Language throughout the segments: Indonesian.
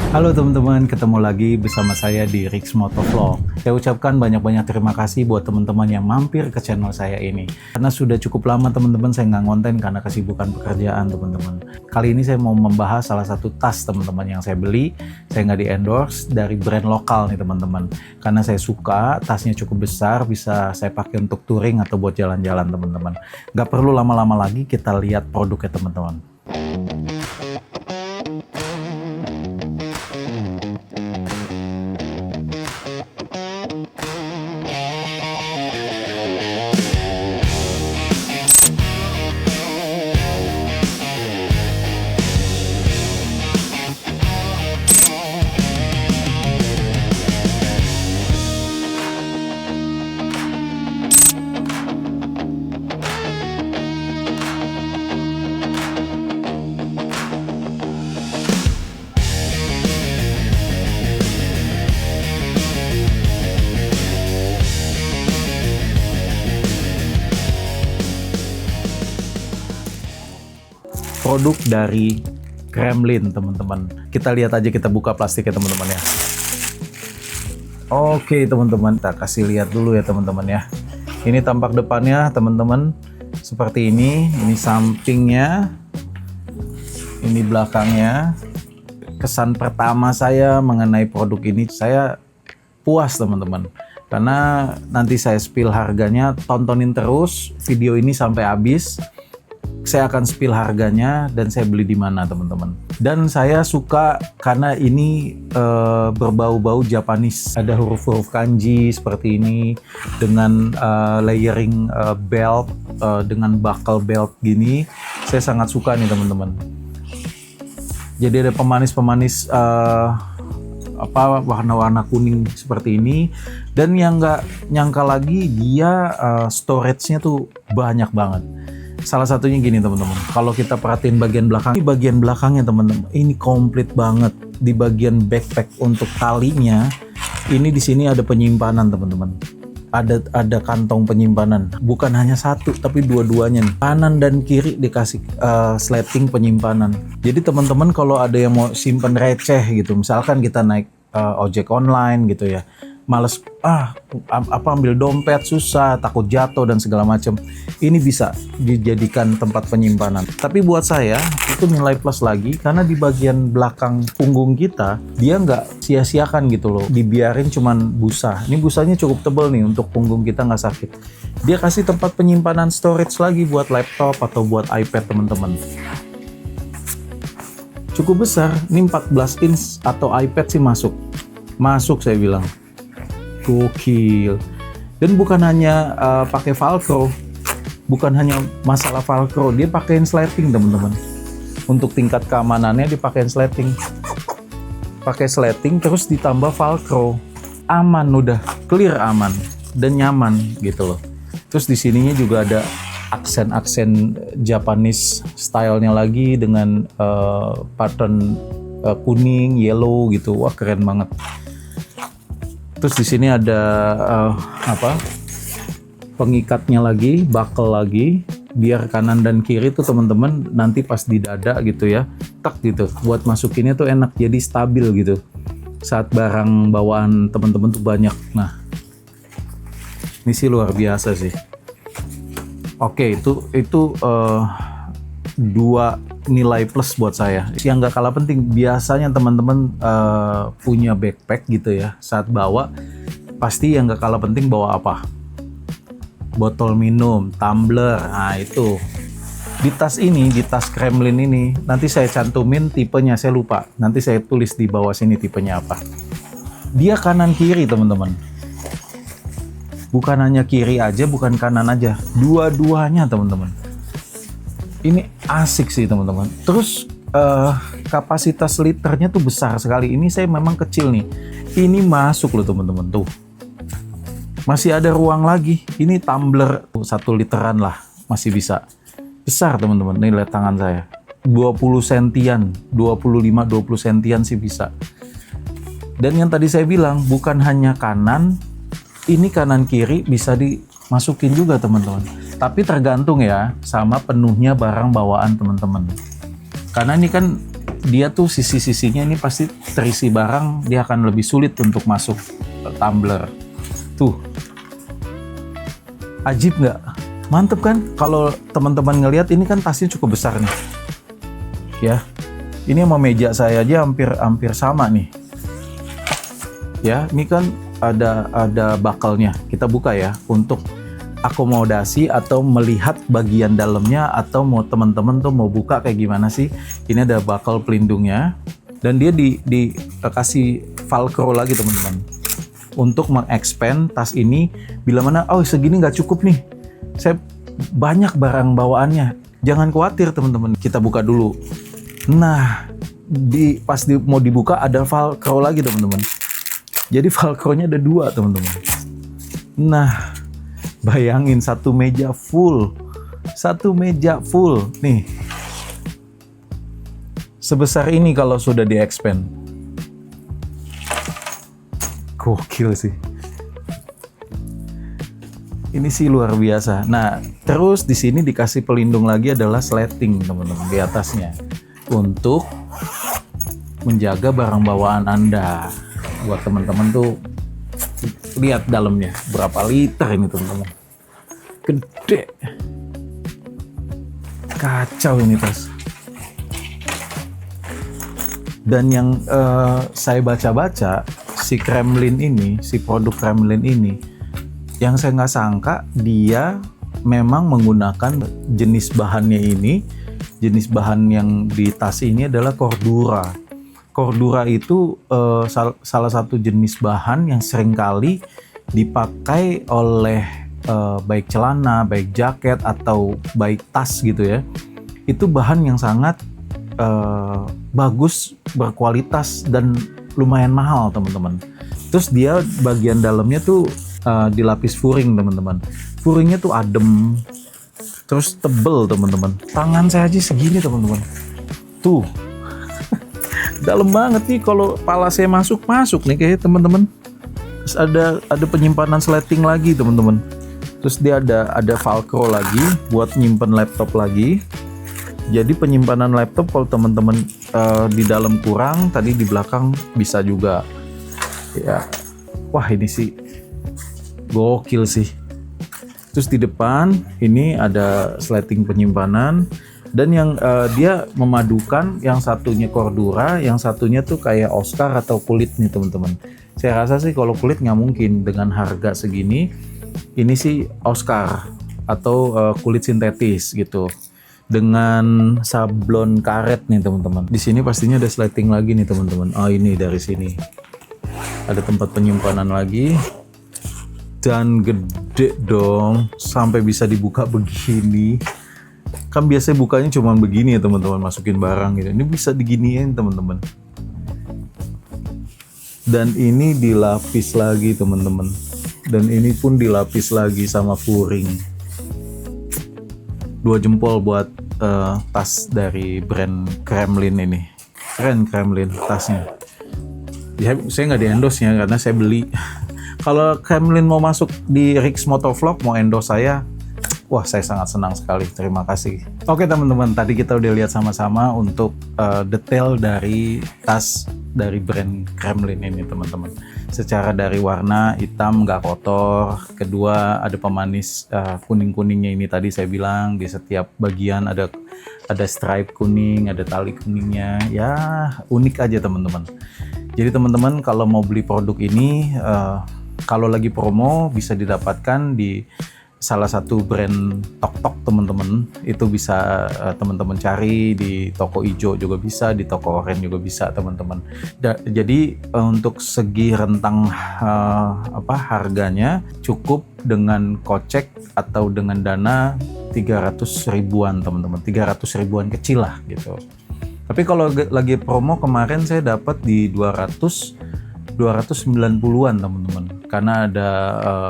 Halo teman-teman, ketemu lagi bersama saya di Rick's Motovlog. Saya ucapkan banyak-banyak terima kasih buat teman-teman yang mampir ke channel saya ini. Karena sudah cukup lama teman-teman saya nggak ngonten karena kesibukan pekerjaan teman-teman. Kali ini saya mau membahas salah satu tas teman-teman yang saya beli. Saya nggak di-endorse dari brand lokal nih teman-teman. Karena saya suka, tasnya cukup besar, bisa saya pakai untuk touring atau buat jalan-jalan teman-teman. Nggak perlu lama-lama lagi, kita lihat produknya teman-teman. Produk dari Kremlin teman-teman. Kita lihat aja, kita buka plastiknya teman-teman ya. Oke teman-teman, kita kasih lihat dulu ya teman-teman ya. Ini tampak depannya teman-teman seperti ini. Ini sampingnya, ini belakangnya. Kesan pertama saya mengenai produk ini, saya puas teman-teman. Karena nanti saya spill harganya, tontonin terus video ini sampai habis. Saya akan spill harganya dan saya beli di mana teman-teman. Dan saya suka karena ini berbau-bau Japanese. Ada huruf-huruf kanji seperti ini dengan layering belt dengan buckle belt gini. Saya sangat suka nih teman-teman. Jadi ada pemanis-pemanis warna-warna kuning seperti ini. Dan yang nggak nyangka lagi dia storage-nya tuh banyak banget. Salah satunya gini teman-teman, kalau kita perhatiin bagian belakang, ini bagian belakangnya teman-teman, ini komplit banget. Di bagian backpack untuk talinya, ini di sini ada penyimpanan teman-teman. Ada kantong penyimpanan, bukan hanya satu, tapi dua-duanya nih. Kanan dan kiri dikasih sleting penyimpanan. Jadi teman-teman kalau ada yang mau simpen receh gitu, misalkan kita naik ojek online gitu ya, males ambil dompet susah, takut jatuh dan segala macam, ini bisa dijadikan tempat penyimpanan. Tapi buat saya itu nilai plus lagi karena di bagian belakang punggung kita dia nggak sia-siakan gitu loh, dibiarin cuman busa. Ini busanya cukup tebal nih untuk punggung kita nggak sakit. Dia kasih tempat penyimpanan storage lagi buat laptop atau buat iPad teman-teman. Cukup besar, ini 14 inch atau iPad sih masuk saya bilang. Gokil. Dan bukan hanya pakai velcro, bukan hanya masalah velcro, dia pakein sleting teman-teman. Untuk tingkat keamanannya dipakein sleting. Pakai sleting terus ditambah velcro. Aman, udah clear, aman dan nyaman gitu loh. Terus di sininya juga ada aksen-aksen Japanese stylenya lagi dengan pattern kuning, yellow gitu. Wah, keren banget. Terus di sini ada pengikatnya lagi, buckle lagi, biar kanan dan kiri tuh teman-teman nanti pas di dada gitu ya, tak gitu, buat masukinnya tuh enak, jadi stabil gitu. Saat barang bawaan teman-teman tuh banyak. Nah, ini sih luar biasa sih. Oke, itu dua nilai plus buat saya. Yang nggak kalah penting, biasanya teman-teman punya backpack gitu ya, saat bawa pasti yang nggak kalah penting bawa apa? Botol minum, tumbler. Nah itu di tas ini, di tas Kremlin ini, nanti saya cantumin tipenya, saya lupa, nanti saya tulis di bawah sini tipenya apa. Dia kanan kiri teman-teman, bukan hanya kiri aja, bukan kanan aja, dua-duanya teman-teman. Ini asik sih teman-teman. Terus kapasitas liternya tuh besar sekali. Ini saya memang kecil nih. Ini masuk loh teman-teman tuh. Masih ada ruang lagi. Ini tumbler 1 literan lah, masih bisa. Besar teman-teman. Nih lihat tangan saya. 20 sentian, 25-20 sentian sih bisa. Dan yang tadi saya bilang bukan hanya kanan, ini kanan kiri bisa dimasukin juga teman-teman. Tapi tergantung ya sama penuhnya barang bawaan teman-teman. Karena ini kan dia tuh sisi-sisinya ini pasti terisi barang, dia akan lebih sulit untuk masuk tumbler. Tuh, ajib nggak? Mantep kan? Kalau teman-teman ngelihat, ini kan tasnya cukup besar nih, ya. Ini sama meja saya aja hampir sama nih. Ya, ini kan ada bakalnya. Kita buka ya untuk akomodasi atau melihat bagian dalamnya, atau mau teman-teman tuh mau buka kayak gimana sih. Ini ada bakal pelindungnya, dan dia dikasih velcro lagi teman-teman untuk mengexpand tas ini bila mana segini nggak cukup nih, saya banyak barang bawaannya. Jangan khawatir teman-teman, kita buka dulu. Nah, mau dibuka ada velcro lagi teman-teman. Jadi velcro-nya ada 2 teman-teman. Nah, bayangin satu meja full nih, sebesar ini kalau sudah di-expand. Gokil sih. Ini sih luar biasa. Nah, terus di sini dikasih pelindung lagi adalah sleting teman-teman di atasnya untuk menjaga barang bawaan Anda. Buat teman-teman tuh lihat dalamnya berapa liter ini teman-teman. Gede. Kacau ini tas. Dan yang saya baca-baca, si produk Kremlin ini, yang saya nggak sangka dia memang menggunakan jenis bahannya ini, jenis bahan yang di tas ini adalah Cordura. Cordura itu salah satu jenis bahan yang seringkali dipakai oleh baik celana, baik jaket, atau baik tas gitu ya. Itu bahan yang sangat bagus, berkualitas, dan lumayan mahal teman-teman. Terus dia bagian dalamnya tuh dilapis furing teman-teman. Furingnya tuh adem, terus tebel teman-teman. Tangan saya aja segini teman-teman. Tuh, dalam banget nih. Kalau pala saya masuk nih kayak teman-teman. Terus ada penyimpanan sleting lagi teman-teman. Terus dia ada velcro lagi buat nyimpen laptop lagi. Jadi penyimpanan laptop kalau teman-teman di dalam kurang, tadi di belakang bisa juga. Ya, wah ini sih gokil sih. Terus di depan ini ada sleting penyimpanan, dan yang dia memadukan, yang satunya Cordura, yang satunya tuh kayak Oscar atau kulit nih teman-teman. Saya rasa sih kalau kulit nggak mungkin dengan harga segini. Ini sih Oscar atau kulit sintetis gitu, dengan sablon karet nih teman-teman. Di sini pastinya ada sleting lagi nih teman-teman. Ini dari sini ada tempat penyimpanan lagi, dan gede dong sampai bisa dibuka begini. Kan biasanya bukanya cuma begini ya teman-teman, masukin barang gitu. Ini bisa diginiin teman-teman. Dan ini dilapis lagi teman-teman. Dan ini pun dilapis lagi sama furing. 2 jempol buat tas dari brand Kremlin ini. Keren Kremlin tasnya. Ya, saya nggak di-endorse ya karena saya beli. Kalau Kremlin mau masuk di Rick's Motovlog, mau endorse saya, wah saya sangat senang sekali. Terima kasih. Oke teman-teman, tadi kita udah lihat sama-sama untuk detail dari tas dari brand Kremlin ini teman-teman. Secara dari warna hitam nggak kotor, kedua ada pemanis kuning-kuningnya ini tadi saya bilang, di setiap bagian ada stripe kuning, ada tali kuningnya, ya unik aja teman-teman. Jadi teman-teman kalau mau beli produk ini, kalau lagi promo bisa didapatkan di salah satu brand Tok-Tok teman-teman. Itu bisa teman-teman cari di toko hijau juga bisa, di toko oranye juga bisa teman-teman. Jadi untuk segi rentang harganya cukup dengan kocek atau dengan dana 300 ribuan teman-teman, 300 ribuan kecil lah gitu. Tapi kalau lagi promo kemarin saya dapat di 290-an teman-teman, karena ada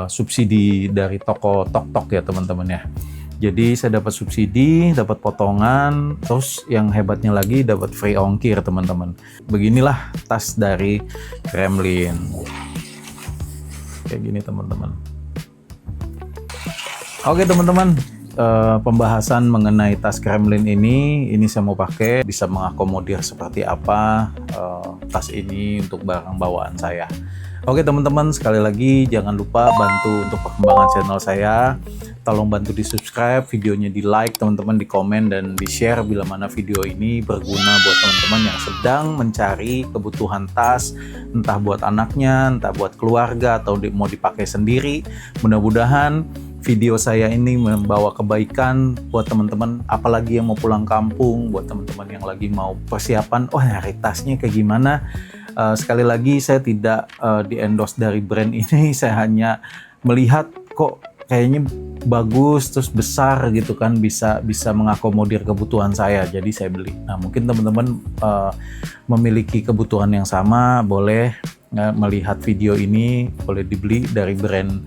subsidi dari toko Tok-Tok ya teman-teman ya. Jadi saya dapat subsidi, dapat potongan, terus yang hebatnya lagi dapat free ongkir teman-teman. Beginilah tas dari Kremlin. Kayak gini teman-teman. Oke teman-teman, pembahasan mengenai tas Kremlin ini saya mau pakai, bisa mengakomodir seperti apa tas ini untuk barang bawaan saya. Oke teman-teman, sekali lagi jangan lupa bantu untuk perkembangan channel saya. Tolong bantu di subscribe, videonya di like, teman-teman di komen dan di share bila mana video ini berguna buat teman-teman yang sedang mencari kebutuhan tas, entah buat anaknya, entah buat keluarga, atau mau dipakai sendiri. Mudah-mudahan video saya ini membawa kebaikan buat teman-teman, apalagi yang mau pulang kampung, buat teman-teman yang lagi mau persiapan, nyari tasnya kayak gimana. Sekali lagi saya tidak di-endorse dari brand ini, saya hanya melihat kok kayaknya bagus terus besar gitu kan, bisa mengakomodir kebutuhan saya, jadi saya beli. Nah mungkin teman-teman memiliki kebutuhan yang sama, boleh melihat video ini, boleh dibeli dari brand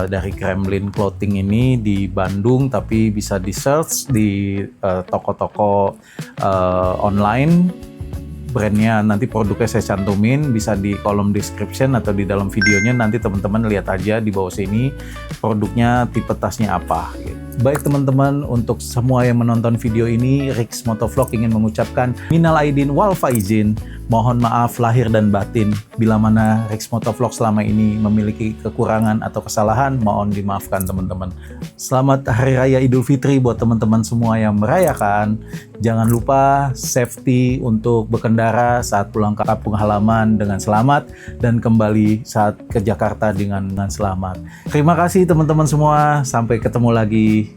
dari Kremlin Clothing ini di Bandung, tapi bisa di search di toko-toko online. Brandnya nanti produknya saya cantumin, bisa di kolom description atau di dalam videonya, nanti teman-teman lihat aja di bawah sini produknya, tipe tasnya apa gitu. Baik teman-teman, untuk semua yang menonton video ini, Rick's Motovlog ingin mengucapkan minal aidin wal faizin, mohon maaf lahir dan batin bila mana Rick's Motovlog selama ini memiliki kekurangan atau kesalahan, mohon dimaafkan teman-teman. Selamat Hari Raya Idul Fitri buat teman-teman semua yang merayakan. Jangan lupa safety untuk berkendara saat pulang ke kampung halaman dengan selamat dan kembali saat ke Jakarta dengan selamat. Terima kasih teman-teman semua, sampai ketemu lagi.